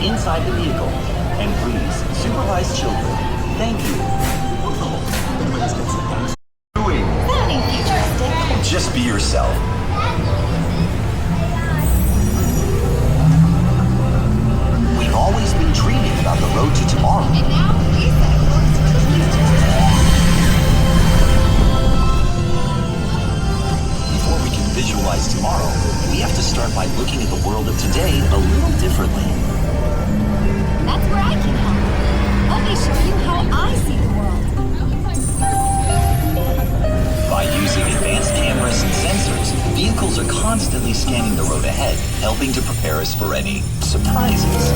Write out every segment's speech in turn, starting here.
inside the vehicle. And please, supervise children. Thank you. Sounding futuristic. Just be yourself. We've always been dreaming about the road to tomorrow. And now we set course for the future. Before we can visualize tomorrow, we have to start by looking at the world of today a little differently. That's where I can help. Let me show you how I see the world. By using advanced cameras and sensors, vehicles are constantly scanning the road ahead, helping to prepare us for any surprises.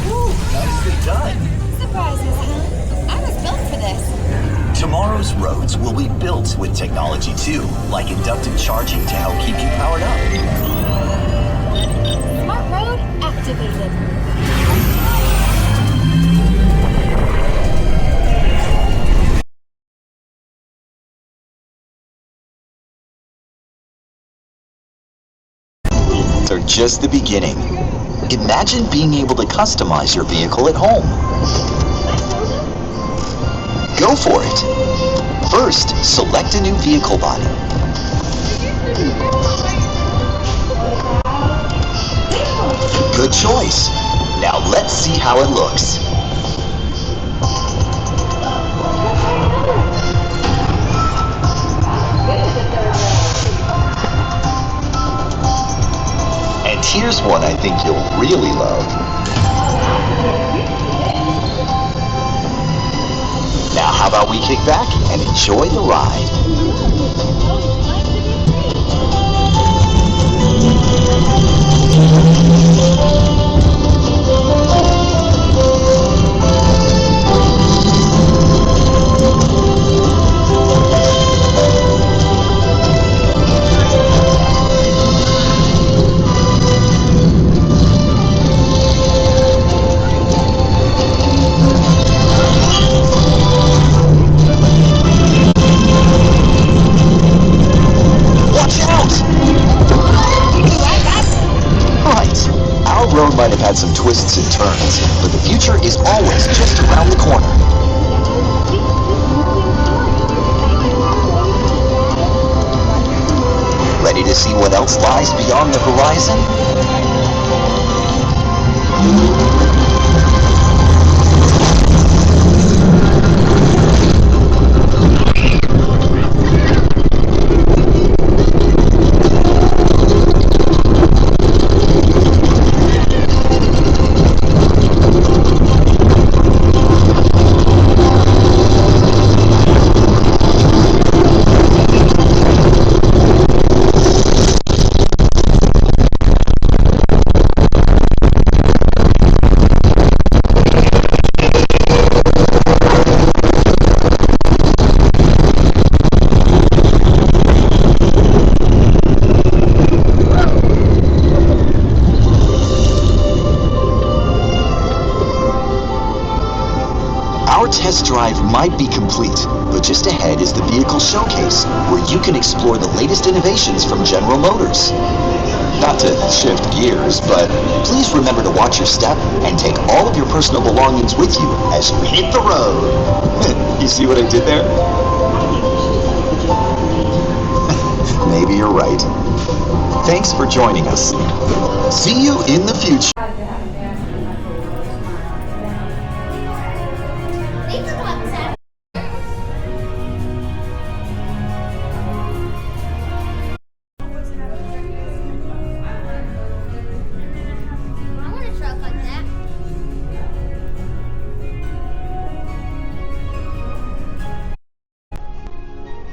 Woo, nicely done. Surprises, huh? I was built for this. Tomorrow's roads will be built with technology too, like inductive charging to help keep you powered up. Smart road activated. Are just the beginning. Imagine being able to customize your vehicle at home. Go for it. First, select a new vehicle body. Good choice. Now let's see how it looks. And here's one I think you'll really love. Now how about we kick back and enjoy the ride? Might have had some twists and turns, but the future is always just around the corner. Ready to see what else lies beyond the horizon? Our test drive might be complete, but just ahead is the vehicle showcase, where you can explore the latest innovations from General Motors. Not to shift gears, but please remember to watch your step and take all of your personal belongings with you as you hit the road. You see what I did there? Maybe you're right. Thanks for joining us. See you in the future.